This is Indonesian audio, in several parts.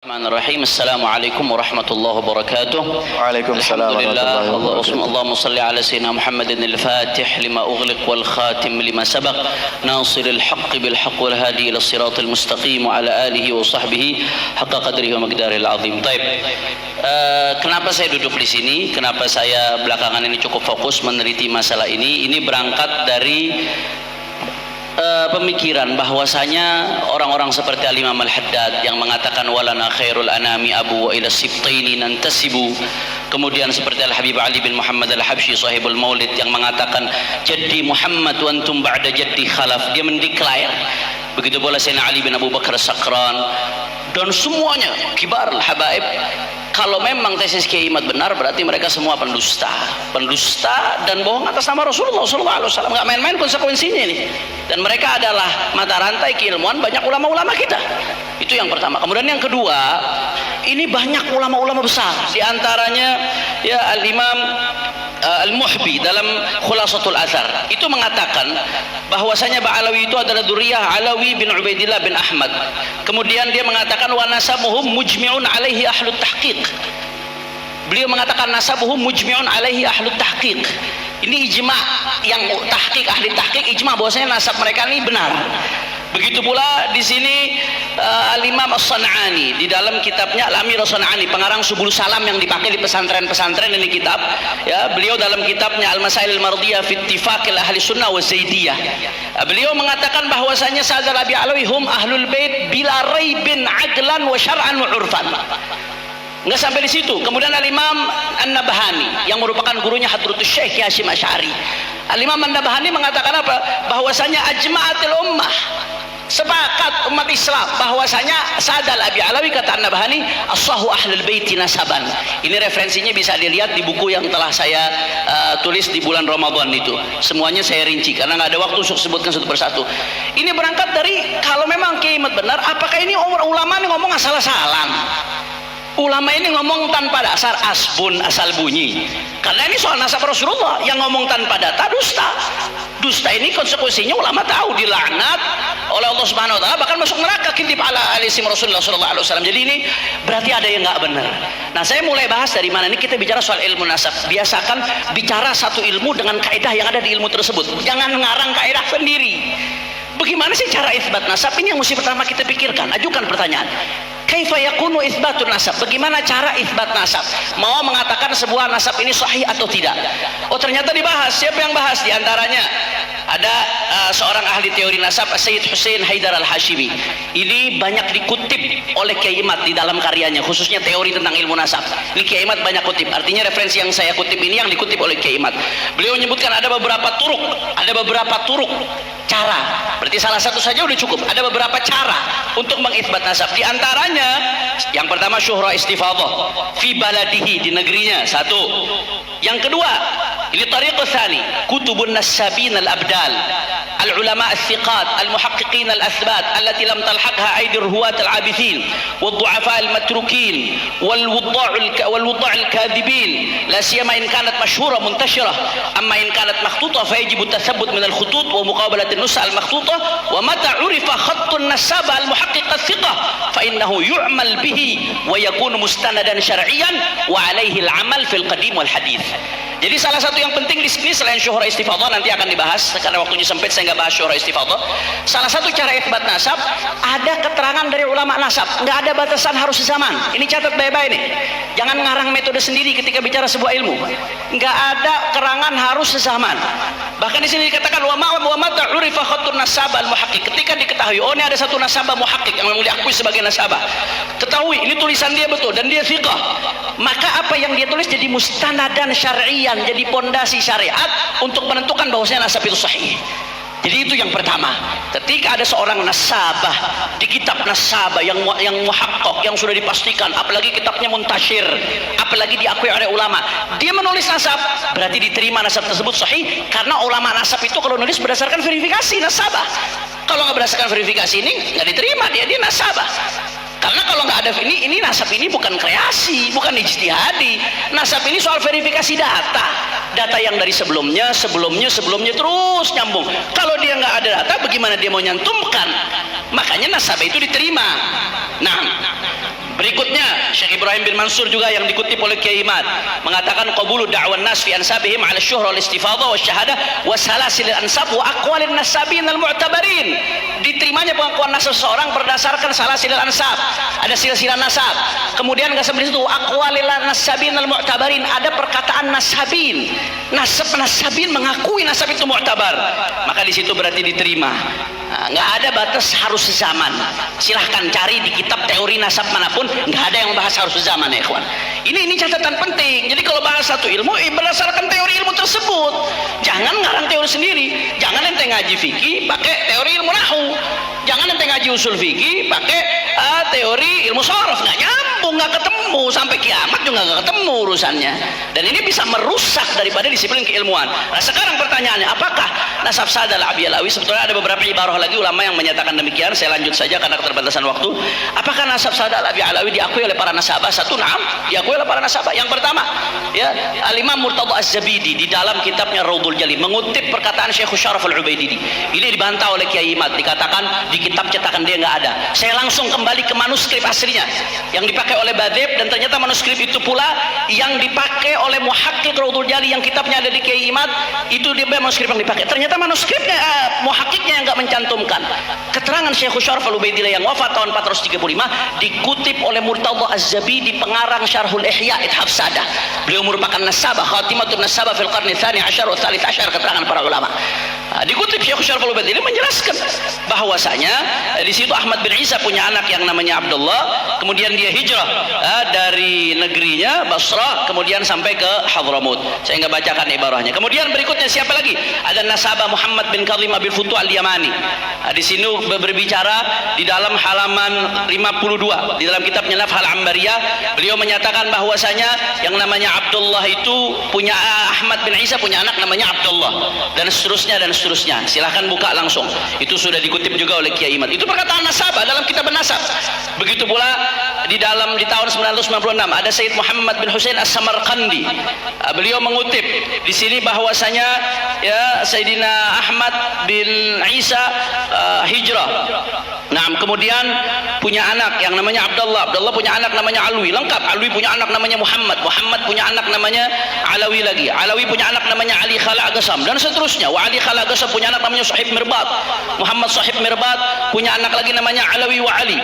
Bismillahirrahmanirrahim. Assalamualaikum warahmatullahi wabarakatuh. Waalaikumsalam Alhamdulillah. warahmatullahi wabarakatuh. Allahumma salli ala sayyidina Muhammadin al-Fatih lima ughliq wal khatim lima sabaq nasiril haqqi bil haqq wal hadi ila siratal mustaqim wa ala alihi wa sahbihi haqqa qadrihi wa miqdaril azim. Baik. Kenapa saya duduk di sini? Kenapa saya belakangan ini cukup fokus meneliti masalah ini? Ini berangkat dari pemikiran bahwasanya orang-orang seperti Al-Imam Al-Haddad yang mengatakan walana khairul anami abu wa ila sibtaini nantasibu, kemudian seperti Al-Habib Ali bin Muhammad Al-Habsyi sahibul Maulid yang mengatakan jaddi Muhammad wa antum ba'da jaddi khalaf, dia mendeklar. Begitu pula Sayyidina Ali bin Abu Bakar Sakran dan semuanya kibar al-habaib. Kalau memang tesis Kiai Imad benar, berarti mereka semua pendusta dan bohong atas nama Rasulullah SAW. Nggak main-main konsekuensinya ini. Dan mereka adalah mata rantai keilmuan banyak ulama-ulama kita. Itu yang pertama. Kemudian yang kedua, ini banyak ulama-ulama besar. Di antaranya ya Al-Imam Al-Muhbi dalam Khulasatul Athar itu mengatakan bahwasanya Ba'alawi itu adalah dzurriyyah Alawi bin Ubaidillah bin Ahmad. Kemudian dia mengatakan wa nasabuhum mujmi'un alaihi ahlut tahqiq. Beliau mengatakan nasabuhum mujmi'un alaihi ahlut tahqiq. Ini ijma' yang tahqiq, ahli tahqiq ijma' bahwasanya nasab mereka ini benar. Begitu pula di sini Al-Imam As-San'ani di dalam kitabnya Al-Amir As-San'ani, pengarang Subul Salam yang dipakai di pesantren-pesantren ini kitab. Ya, beliau dalam kitabnya Al-Masail Al-Mardiyah fi Ittifaqil Ahli Sunnah wa Zaidiyah. Beliau mengatakan bahwasanya Sa'ad Abi Alawi hum ahlul bait bila raibin aqlan wa syar'an wa 'urfan. Enggak sampai di situ. Kemudian Al-Imam An-Nabhani yang merupakan gurunya Hadratus Syekh Hasyim Asy'ari. Al-Imam An-Nabhani mengatakan apa? Bahwasanya ajma'atul ummah, sepakat umat Islam bahwasanya Sa'dal Abi Alawi, kata An-Nabhani, as-sahu ahlul baiti nasaban. Ini referensinya bisa dilihat di buku yang telah saya tulis di bulan Ramadan itu. Semuanya saya rinci karena nggak ada waktu untuk sebutkan satu persatu. Ini berangkat dari kalau memang Kiai Imad benar, apakah ini ulama ini ngomong asal-asalan? Ulama ini ngomong tanpa dasar, asbun, asal bunyi. Karena ini soal nasab Rasulullah, yang ngomong tanpa data dusta. Dusta ini konsekuensinya ulama tahu, dilaknat oleh Allah Subhanahu wa taala, bahkan masuk neraka kintip ala alisim Rasulullah sallallahu alaihi wasallam. Jadi ini berarti ada yang nggak benar. Nah, saya mulai bahas dari mana ini, kita bicara soal ilmu nasab. Biasakan bicara satu ilmu dengan kaidah yang ada di ilmu tersebut. Jangan ngarang kaidah sendiri. Bagaimana sih cara isbat nasab? Ini yang mesti pertama kita pikirkan. Ajukan pertanyaan. Kaifa yakunu itsbatun nasab? Bagaimana cara itsbat nasab? Mau mengatakan sebuah nasab ini sahih atau tidak? Oh, ternyata dibahas. Siapa yang bahas? Di antaranya ada seorang ahli teori nasab, Sayyid Hussein Haidar Al-Hashimi. Ini banyak dikutip oleh Kiai Imad di dalam karyanya, khususnya teori tentang ilmu nasab. Ini Kiai Imad banyak kutip. Artinya referensi yang saya kutip ini yang dikutip oleh Kiai Imad. Beliau menyebutkan ada beberapa turuk cara. Berarti salah satu saja udah cukup. Ada beberapa cara untuk mengitsbat nasab. Di antaranya yang pertama syuhra istifadhah fi baladihi, di negerinya, satu. Yang kedua, ini tariqus tsani, kutubun nasabin al-abdal, al-ulama al-thiqat, al-muhaqqiqin al-athbat allati lam talhaqha aidir huwat al-abithin wad-du'afa al-matrukin wal-wudda' al-kadhibin la siyama in kanat mashhura muntashirah, amma in kanat makhtutah fa yajibu at-tathabbut min al-khutut wa muqabalat an-nusa al-makhtutah, wa mata urifa khattun nasaba al-muhaqqiq al-thiqah fa innahu yu'mal bihi wa yakunu mustanadan syar'iyyan wa alaihi al-amal fil qadim wal hadith. Jadi salah satu yang penting di sini selain syuhra istifadhah, nanti akan dibahas karena waktunya sempit saya nggak bahas syuhra istifadhah. Salah satu cara itsbat nasab, ada keterangan dari ulama nasab, nggak ada batasan harus zaman. Ini catat baik-baik nih. Jangan ngarang metode sendiri ketika bicara sebuah ilmu. Nggak ada keterangan harus sezaman. Bahkan di sini dikatakan wa mata urifa khattun nasab al-muhaqqiq. Ketika diketahui, oh ini ada satu nasabah muhaqqiq yang diakui sebagai nasabah. Ketahui ini tulisan dia betul dan dia thiqah. Maka apa yang dia tulis jadi mustanadan syar'iyyan, jadi pondasi syariat untuk menentukan bahwasanya nasab itu sahih. Jadi itu yang pertama. Ketika ada seorang nasabah di kitab nasabah yang muhaqqaq, yang sudah dipastikan, apalagi kitabnya muntasyir, apalagi diakui oleh ulama, dia menulis nasab, berarti diterima nasab tersebut sahih, karena ulama nasab itu kalau nulis berdasarkan verifikasi nasabah. Kalau nggak berdasarkan verifikasi ini nggak diterima, dia nasabah. Karena kalau nggak ada ini nasab ini bukan kreasi, bukan ijtihadi. Nasab ini soal verifikasi data yang dari sebelumnya terus nyambung. Kalau dia nggak ada data, bagaimana dia mau nyantumkan? Makanya nasab itu diterima. Nah, Berikutnya Syekh Ibrahim bin Mansur juga yang dikutip oleh Kiai Imad mengatakan qabulu da'wan nas fi ansabihim 'ala syuhra wal istifadha wa syahadah wa salasil ansab wa aqwalin nasabin al mu'tabarin. Diterimanya pengakuan nasab seseorang berdasarkan salasil ansab, ada silsilah nasab. Kemudian enggak sampai situ, aqwalil nasabin al mu'tabarin, ada perkataan nasabin. Nasabin mengakui nasab itu mu'tabar. Maka di situ berarti diterima. Nggak ada batas harus sezaman. Silahkan cari di kitab teori nasab manapun, nggak ada yang bahas harus sezaman ya ikhwan. Ini catatan penting. Jadi kalau bahas satu ilmu berdasarkan teori ilmu tersebut, jangan ngarang teori sendiri. Jangan ente ngaji fikih pakai teori ilmu nahwu, jangan ente ngaji usul fikih pakai teori ilmu sharaf. Nggak nyambung, nggak ketemu, sampai kiamat juga nggak ketemu urusannya. Dan ini bisa merusak daripada disiplin keilmuan. Nah sekarang pertanyaannya, apakah nasab Sa'ad Al-Abi Alawi? Sebetulnya ada beberapa ibarah lagi ulama yang menyatakan demikian. Saya lanjut saja karena keterbatasan waktu. Apakah nasab Sa'ad Al-Abi Alawi diakui oleh para nasabah? Satu, na'am, diakui oleh para nasabah. Yang pertama, ya, Al-Imam Murtadha Az-Zabidi di dalam kitabnya Raudhul Jalil mengutip perkataan Syekh Syaraf Al-Ubaididi. Ini dibantah oleh Kiai Imad, dikatakan di kitab cetakan dia nggak ada. Saya langsung kembali ke manuskrip aslinya yang dipakai oleh Badib, dan ternyata manuskrip itu pula yang dipakai oleh muhaqqiq Raudhul Jalil yang kitabnya ada di Kiai Imad. Itu dia manuskrip yang dipakai. Ternyata manuskripnya muhaqqiqnya yang nggak mencantumkan keterangan Syekh Syaraf Al-Ubaidillah yang wafat tahun 435, dikutip oleh Murtadha Az-Zabidi pengarang Syarhul Ihya Ithaf Sadah. Beliau merupakan nasabah, khatimatun nasabah fil qarni tsani asyar wa tsalits asyar, keterangan para ulama. Dikutip Syekh Syaraf Al-Ubaidillah menjelaskan bahwasanya di situ Ahmad bin Isa punya anak yang namanya Abdullah, kemudian dia hijrah dari negerinya Basrah kemudian sampai ke Hadramut. Saya nggak bacakan ibarahnya. Kemudian berikutnya siapa lagi? Ada nasabah Muhammad bin Kadhim Abil Futu Al-Yamani. Di sini berbicara di dalam halaman 52 di dalam kitabnya Nafhal Ambariyah, beliau menyatakan bahwasanya yang namanya Abdullah itu punya Ahmad bin Isa punya anak namanya Abdullah, dan seterusnya dan seterusnya. Silahkan buka langsung. Itu sudah dikutip juga oleh Kiai Imad. Itu perkataan nasabah dalam kitab nasab. Begitu pula di tahun 996 ada Sayyid Muhammad bin Husain As-Samarqandi. Beliau mengutip di sini bahwasanya ya Sayyidina Ahmad bin Isa hijrah. Nah, kemudian punya anak yang namanya Abdullah. Abdullah punya anak namanya Alwi. Lengkap. Alwi punya anak namanya Muhammad. Muhammad punya anak namanya Alawi lagi. Alawi punya anak namanya Ali Khala Agasam dan seterusnya. Wa Ali Khala Agasam punya anak namanya Sahib Mirbat. Muhammad Sahib Mirbat punya anak lagi namanya Alawi wa Ali.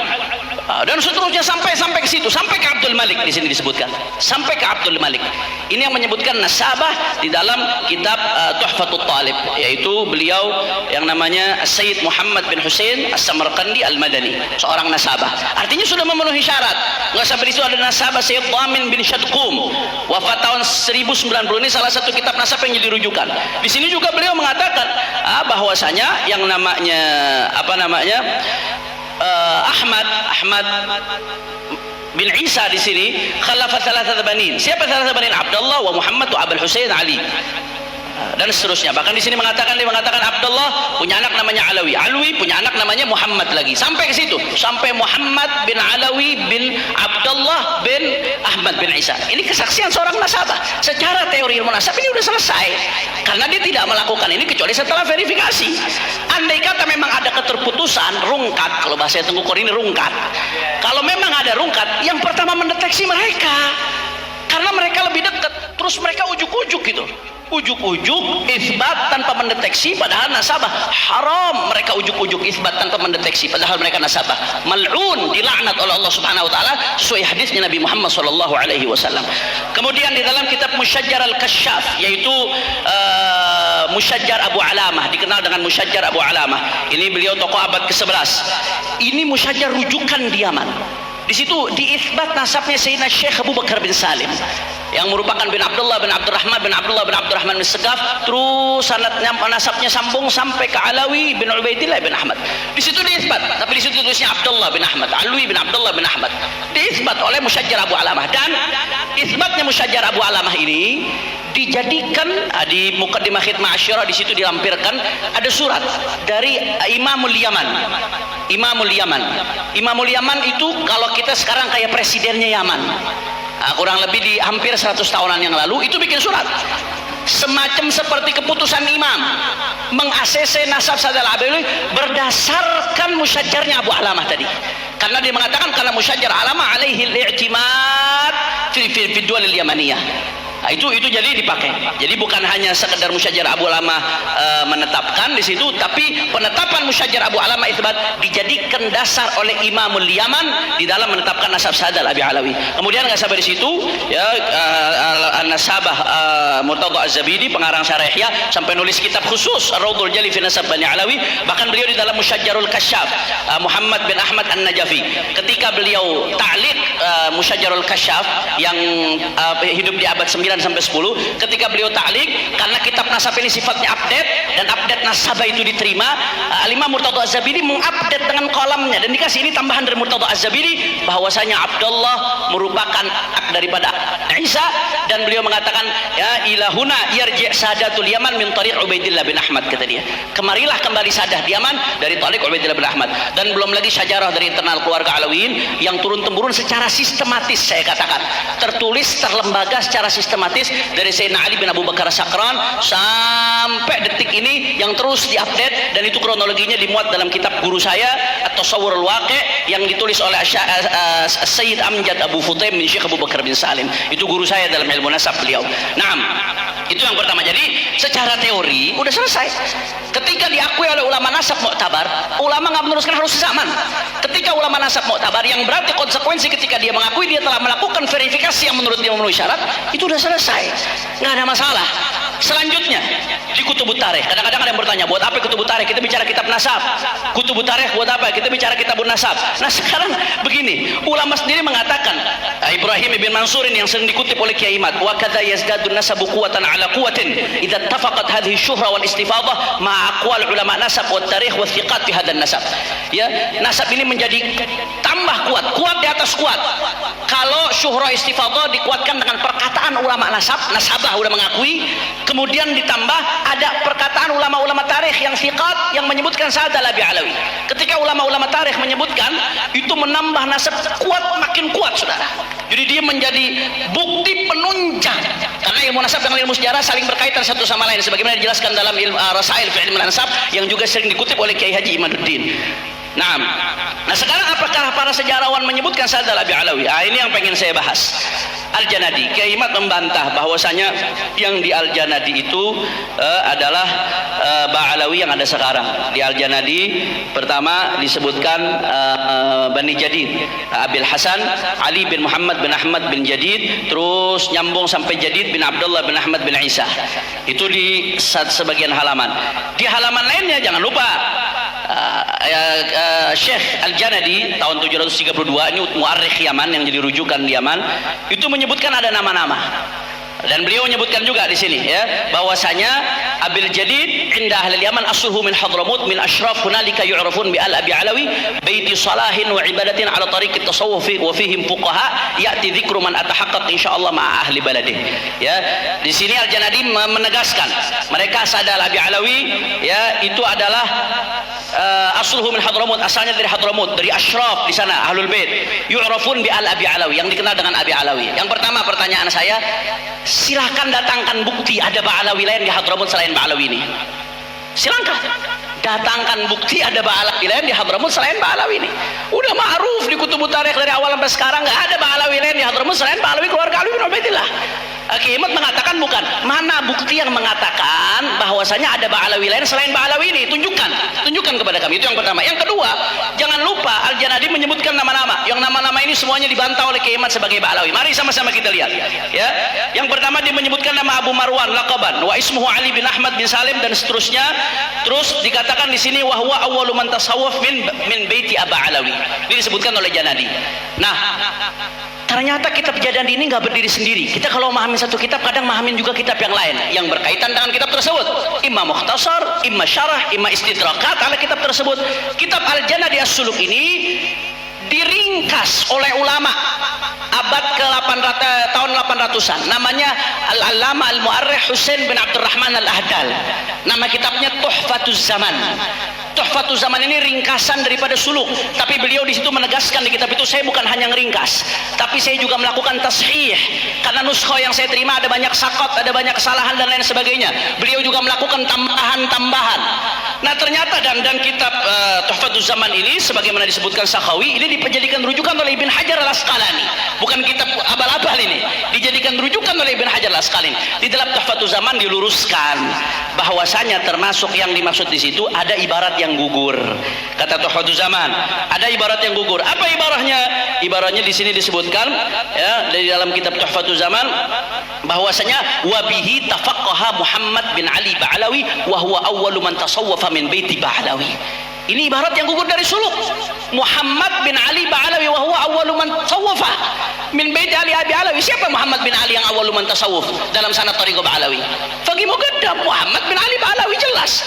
Dan seterusnya sampai ke situ, sampai ke Abdul Malik. Di sini disebutkan sampai ke Abdul Malik. Ini yang menyebutkan nasabah di dalam kitab Tuhfatul Talib, yaitu beliau yang namanya Sayyid Muhammad bin Husain As-Samarqandi Al-Madani, seorang nasabah. Artinya sudah memenuhi syarat. Nggak sampai di situ ada nasabah Sayyid Dhamin bin Syadqum, wafat tahun 1090. Ini salah satu kitab nasab yang jadi rujukan. Di sini juga beliau mengatakan bahwasanya yang namanya Ahmad bin Isa di sini khalafa thalathah banin. Siapa thalathah banin? Abdullah wa Muhammad wa Abul Husain Ali. Dan seterusnya. Bahkan di sini dia mengatakan Abdullah punya anak namanya Alawi, Alwi punya anak namanya Muhammad lagi. Sampai ke situ, sampai Muhammad bin Alawi bin Abdullah bin Ahmad bin Isa. Ini kesaksian seorang nasabah. Secara teori ilmu nasab ini sudah selesai. Karena dia tidak melakukan ini kecuali setelah verifikasi. Andai kata memang ada keterputusan, rungkat, kalau bahasa Tengku Kor ini rungkat. Kalau memang ada rungkat, yang pertama mendeteksi mereka. Karena mereka lebih dekat, terus mereka ujuk-ujuk gitu. Ujuk-ujuk isbat tanpa mendeteksi, padahal nasabah. Haram mereka ujuk-ujuk isbat tanpa mendeteksi, padahal mereka nasabah. Mal'un, dilaknat oleh Allah Subhanahu wa taala sesuai hadisnya Nabi Muhammad sallallahu alaihi wasallam. Kemudian di dalam kitab Musyajjar Al-Kasyaf, yaitu Musyajjar Abu Alamah, dikenal dengan Musyajjar Abu Alamah. Ini beliau tokoh abad ke-11. Ini Musyajjar rujukan di Yaman. Di situ diisbat nasabnya Sayyidina Syekh Abu Bakar bin Salim yang merupakan bin Abdullah bin Abdurrahman bin Abdullah bin Abdurrahman bin Segaf, terus sanadnya nasabnya sambung sampai ke Alawi bin Ubaidillah bin Ahmad. Di situ diisbat, tapi di situ tulisnya Abdullah bin Ahmad, Alwi bin Abdullah bin Ahmad. Diisbat oleh Musyajjar Abu Alamah, dan isbatnya Musyajjar Abu Alamah ini dijadikan di Muqaddimah Khidmah Asyirah. Di situ dilampirkan ada surat dari Imamul Yaman. Imamul Yaman itu kalau kita sekarang kayak presidennya Yaman. Kurang lebih di hampir 100 tahunan yang lalu itu bikin surat semacam seperti keputusan imam meng-ACC nasab Sa'ad Al-Abi berdasarkan musyajjarnya Abu Alamah tadi. Karena dia mengatakan kalau musyajjar alama alaihi al-i'timad fi dual al-yamaniyah. Nah, itu jadi dipakai. Jadi bukan hanya sekedar musyajjar Abu Alama menetapkan di situ, tapi penetapan musyajjar Abu Alama itsbat dijadikan dasar oleh Imamul Yaman di dalam menetapkan nasab sadal Abi Alawi. Kemudian nggak sampai di situ, ya An-Nasabah Murtadha Az-Zabidi pengarang Syarah Ihya sampai nulis kitab khusus Ar-Raudhul Jali fi Nasab Bani Alawi. Bahkan beliau di dalam Musyajjarul Kasyaf Muhammad bin Ahmad An-Najafi ketika beliau ta'liq Musyajjarul Kasyaf yang hidup di abad 9 sampai 10, ketika beliau ta'liq, karena kitab nasab ini sifatnya update dan update nasabah itu diterima, Al-Imam Murtadha Az-Zabidi mengupdate dengan kolamnya dan dikasih ini tambahan dari Murtadha Az-Zabidi bahwasanya Abdullah merupakan anak daripada Isa, dan beliau mengatakan ya ilahuna yarji' sadatul Yaman min tariq Ubaidillah bin Ahmad, kata dia. Kemarilah kembali sadah di Yaman dari tariq Ubaidillah bin Ahmad. Dan belum lagi syajarah dari internal keluarga Alawiyin yang turun-temurun secara sistematis, saya katakan tertulis, terlembaga secara sistematis dari Sayyidina Ali bin Abu Bakar Sakran sampai detik ini yang terus diupdate, dan itu kronologinya dimuat dalam kitab guru saya At-Tasawwur Al-Waqi' yang ditulis oleh Sayyid Amjad Abu Futaim bin Syekh Abu Bakar bin Salim. Itu guru saya dalam ilmu nasab beliau. Nah, itu yang pertama. Jadi secara teori udah selesai. Ketika diakui oleh ulama nasab muktabar, ulama nggak meneruskan harus zaman. Ketika ulama nasab muktabar, yang berarti konsekuensi ketika dia mengakui dia telah melakukan verifikasi yang menurut dia memenuhi syarat, itu udah selesai, nggak ada masalah. Selanjutnya di Kutubut Tarikh, kadang-kadang ada yang bertanya, buat apa Kutubut Tarikh? Kita bicara kitab nasab. Kutubut Tarikh buat apa? Kita bicara kitabun nasab. Nah sekarang begini, ulama sendiri mengatakan, Ibrahim ibn Mansur yang sering dikutip oleh Kiai Imad, wa kadza yazdadu nasabu quwwatan ala quwwatin idza ittafaqat hadhihi syuhra wal istifadah ma aqwal ulama nasab wa tarikh wa thiqat fi hadzal nasab. Ya, nasab ini menjadi tambah kuat di atas kuat kalau syuhra istifadah dikuatkan dengan perkataan ulama nasabah udah mengakui, kemudian ditambah ada perkataan ulama-ulama tarikh yang thiqat yang menyebutkan sadal Abi Alawi. Ketika ulama-ulama tarikh menyebutkan, itu menambah nasab kuat, makin kuat, saudara. Jadi dia menjadi bukti penunjang, karena ilmu nasab dengan ilmu sejarah saling berkaitan satu sama lain, sebagaimana dijelaskan dalam Rasail fi Ilmu Nasab yang juga sering dikutip oleh Kiai Haji Imaduddin. Nah sekarang apakah para sejarawan menyebutkan sadal Abi Alawi? Ini yang pengen saya bahas. Al-Janadi, Kiai Imad membantah bahwasanya yang di Al-Janadi itu adalah Ba'alawi yang ada sekarang. Di Al-Janadi pertama disebutkan Bani Jadid, Abil Hasan Ali bin Muhammad bin Ahmad bin Jadid, terus nyambung sampai Jadid bin Abdullah bin Ahmad bin Isa. Itu di sebagian halaman. Di halaman lainnya jangan lupa Syekh Al-Janadi tahun 732, ini muarikh Yaman yang jadi rujukan di Yaman, itu menyebutkan ada nama-nama, dan beliau menyebutkan juga di sini ya bahwasanya Abil Jadid inda ahli Yaman asluhu min Hadramut min asyraf hunalika yu'rafun bi al-Abi Alawi baiti salahin wa ibadatin ala tariq at-tasawuf wa fihim fuqaha ya'ti dzikru man atahaqqaq insyaallah ma ahli baladih. Ya, di sini Al-Janadi menegaskan mereka sadal Abi Alawi ya itu adalah asluhu min Hadramut, asalnya dari Hadramut, dari asyraf di sana ahlul bait yu'rafun bi al-Abi Alawi, yang dikenal dengan Abi Alawi. Yang pertama pertanyaan saya, silahkan datangkan bukti ada Ba'alawi lain di Hadramut selain Ba'alawi ini. Silahkan datangkan bukti ada Ba'alawi lain di Hadramut selain Ba'alawi ini. Udah ma'ruf di Kutubut Tarikh dari awal sampai sekarang, nggak ada Ba'alawi lain di Hadramut selain Ba'alawi keluarga Ali bin Ubaidillah. Kiai Imad mengatakan bukan. Mana bukti yang mengatakan bahwasanya ada Ba'alawi lain selain Ba'alawi ini? Tunjukkan kepada kami. Itu yang pertama. Yang kedua, jangan lupa Al-Janadi menyebutkan nama-nama. Yang nama-nama ini semuanya dibantah oleh Kiai Imad sebagai Ba'alawi. Mari sama-sama kita lihat. Ya. Yang pertama dia menyebutkan nama Abu Marwan laqaban wa ismuhu Ali bin Ahmad bin Salim dan seterusnya. Terus dikatakan di sini wahwa awwalu man tasawwaf min baiti Aba Alawi. Ini disebutkan oleh Janadi. Nah, ternyata kitab Janadi ini nggak berdiri sendiri. Kita kalau memahami satu kitab kadang memahamin juga kitab yang lain yang berkaitan dengan kitab tersebut. Imma mukhtasar, imma syarah, imma istidrakat ala kitab tersebut. Kitab Al-Janadi As-Suluk ini diringkas oleh ulama abad ke-800 tahun 800-an. Namanya Al-Allama Al-Mu'arrikh Husain bin Abdurrahman Al-Ahdal. Nama kitabnya Tuhfatuz Zaman. Tuhfatul Zaman ini ringkasan daripada suluk, tapi beliau di situ menegaskan di kitab itu, saya bukan hanya ngeringkas, tapi saya juga melakukan tashih, karena nuskha yang saya terima ada banyak sakot, ada banyak kesalahan dan lain sebagainya. Beliau juga melakukan tambahan-tambahan. Nah ternyata dan kitab Tuhfatul Zaman ini sebagaimana disebutkan Sakhawi, ini dijadikan rujukan oleh Ibn Hajar Al-Asqalani, bukan kitab abal-abal ini, dijadikan rujukan oleh Ibn Hajar Al-Asqalani. Di dalam Tuhfatul Zaman diluruskan bahwasanya termasuk yang dimaksud di situ ada ibarat yang gugur. Kata Tuhfatul Zaman, ada ibarat yang gugur. Apa ibaratnya? Ibaratnya di sini disebutkan ya dari dalam kitab Tuhfatul Zaman bahwasanya wabihi tafaqqaha Muhammad bin Ali Ba'alawi wa huwa awwalu man tasawwafa min baiti Ba'alawi. Ini ibarat yang gugur dari suluk. Muhammad bin Ali Ba'alawi wa huwa awwalu man tasawwafa min baiti Ali Ba'alawi. Siapa Muhammad bin Ali yang awwalu man tasawwuf dalam sanad Thariqah Ba'alawi? Faqih Muqaddam Muhammad bin Ali Ba'alawi, jelas.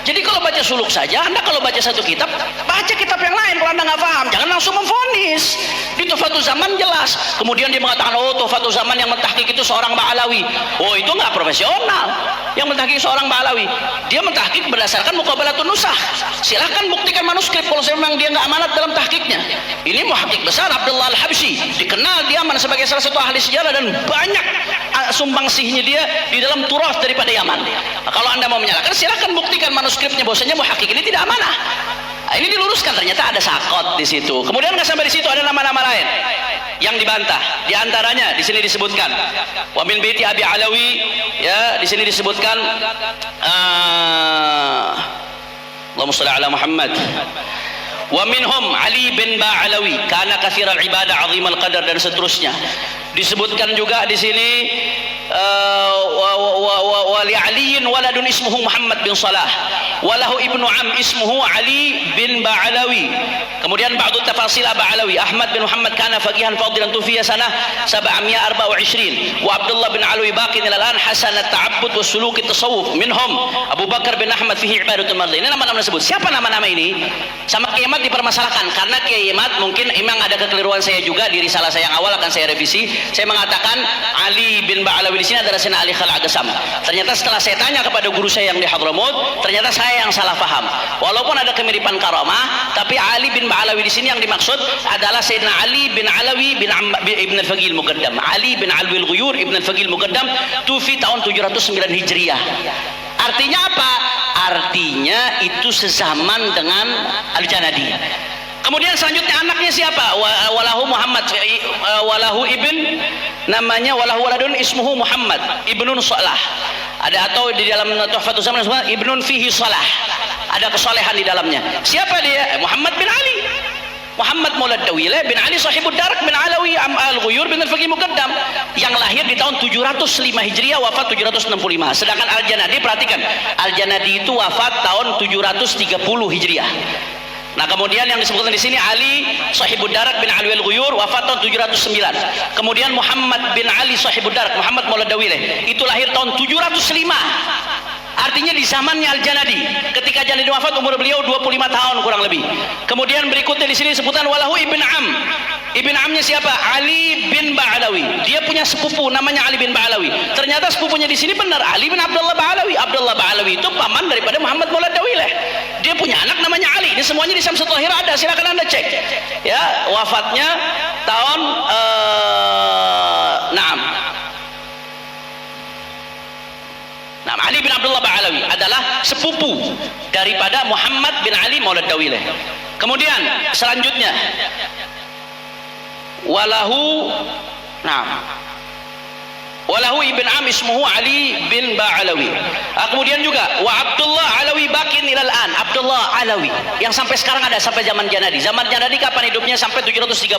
Jadi kalau baca suluk saja, Anda kalau baca satu kitab, baca kitab yang lain. Kalau Anda nggak paham, jangan langsung memvonis. Di Tuhfatul Zaman jelas. Kemudian dia mengatakan, oh Tuhfatul Zaman yang mentahqiq itu seorang Ba'alawi. Oh itu nggak profesional. Yang mentahqiq seorang Ba'alawi, dia mentahqiq berdasarkan muqabalatun nusakh. Silahkan buktikan manuskrip kalau memang dia nggak amanat dalam tahqiqnya. Ini muhaqqiq besar Abdullah Al-Habsyi, dikenal dia sebagai salah satu ahli sejarah dan banyak sumbangsihnya dia di dalam turath daripada Yaman. Nah, kalau Anda mau menyalahkan, silahkan buktikan manuskripnya bahwasanya muhaqqiq ini tidak amanah. Nah, ini diluruskan, ternyata ada sakot di situ. Kemudian nggak sampai di situ, ada nama-nama lain yang dibantah. Di antaranya di sini disebutkan wa min baiti Abi Alawi, ya di sini disebutkan Allahumma shalli ala Muhammad. Wa minhum Ali bin Ba'alawi kana katsiral ibadah azimal qadar, dan seterusnya. Disebutkan juga di sini wa li aliyin waladun ismuhu Muhammad bin Salah walahu ibnu am ismuhu Ali bin Ba'alawi. Kemudian ba'du tafasil Ba'alawi Ahmad bin Muhammad kana faqihan fadilan tufiya sanah 724 wa Abdullah bin Alawi baqin ila al-an hasan at-ta'abbud wa suluk at-tasawuf minhum Abu Bakar bin Ahmad fihi ibadatul madhi. Ini nama-nama disebut. Siapa nama-nama ini? Sama Kiai Imad dipermasalahkan, karena Kiai Imad mungkin memang ada kekeliruan saya juga di risalah saya yang awal, akan saya revisi. Saya mengatakan Ali bin Ba'alawi di sini adalah Sayyidina Ali Khalil Agasam. Ternyata setelah saya tanya kepada guru saya yang di Hadramaut, ternyata saya yang salah paham. Walaupun ada kemiripan karamah, tapi Ali bin Ba'alawi di sini yang dimaksud adalah Sayyidina Ali bin Alawi bin Ibn al-Faqih al-Muqaddam. Ali bin Alwi al-Ghuyur Ibn al-Faqih al-Muqaddam tufi tahun 709 Hijriah. Artinya apa? Artinya itu sezaman dengan Al-Janadi. Kemudian selanjutnya anaknya siapa? Walahu Muhammad, walahu ibn, namanya walahu waladun ismuhu Muhammad ibnun Salah. Ada atau di dalam Tuhfatul Zaman ibnun fihi Salah. Ada kesolehan di dalamnya. Siapa dia? Muhammad bin Ali. Muhammad Maulad Dawilah bin Ali Sahibud Darak bin Alawi Al-Ghuyur bin Al-Faqih Muqaddam, yang lahir di tahun 705 Hijriah, wafat 765. Sedangkan Al-Janadi, perhatikan, Al-Janadi itu wafat tahun 730 Hijriah. Nah, kemudian yang disebutkan di sini Ali Sahibud Darak bin Ali Al-Ghuyur, wafat tahun 709. Kemudian Muhammad bin Ali Sahibud Darak, Muhammad Maulad Dawilah, itu lahir tahun 705. Artinya di zamannya Al-Janadi. Ketika Janadi wafat umur beliau 25 tahun kurang lebih. Kemudian berikutnya di sini sebutan walahu ibn Am. Ibn Amnya siapa? Ali bin Ba'alawi. Dia punya sepupu namanya Ali bin Ba'alawi. Ternyata sepupunya di sini benar Ali bin Abdullah Ba'alawi. Abdullah Ba'alawi itu paman daripada Muhammad Maulad Dawilah. Dia punya anak namanya Ali. Ini semuanya di Syamsul Tahir ada. Silakan Anda cek. Ya, wafatnya tahun Ali bin Abdullah Ba'alawi adalah sepupu daripada Muhammad bin Ali Maulad Dawilah. Kemudian selanjutnya walahu ibn Am ismuhu Ali bin Ba'alawi. Kemudian juga wa Abdullah Alawi bakin ilal an. Abdullah Alawi yang sampai sekarang ada, sampai zaman Janadi. Zaman Janadi kapan hidupnya? Sampai 730.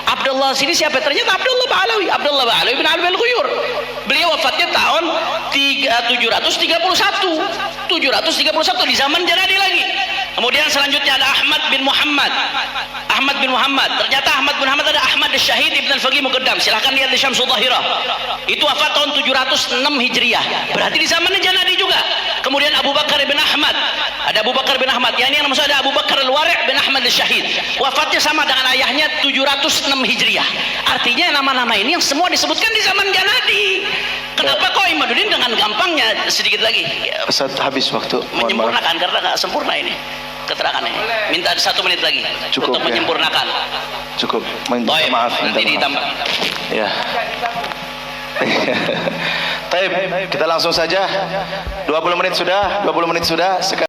Abdullah sini siapa? Ternyata Abdullah Ba'alawi. Abdullah Ba'alawi bin Alwi al-Ghuyur. Beliau wafatnya tahun 731 di zaman Janadi lagi. Kemudian selanjutnya ada Ahmad bin Muhammad. Ternyata Ahmad bin Muhammad ada Ahmad Syahid Ibn al-Faqih Muqaddam. Silahkan lihat di Syamsul Tahirah. Itu wafat tahun 706 Hijriah. Berarti di zamannya Janadi juga. Kemudian Abu Bakar bin Ahmad. Ada Abu Bakar bin Ahmad. Yang maksud ada Abu Bakar al-Wari' bin Ahmad al-Syahid. Wafatnya sama dengan ayahnya 706 Hijriah. Artinya nama-nama ini yang semua disebutkan di zaman Janadi. Kenapa kok Imaduddin dengan gampangnya sedikit lagi? Ustaz, habis waktu. Menyempurnakan, karena nggak sempurna ini. keterangannya. Minta 1 menit lagi Cukup, untuk ya. menyempurnakan. Cukup. Minta Baik, maaf. nanti Minta maaf. ditambah. Ya. Taib, kita langsung saja. 20 menit sudah. Sekarang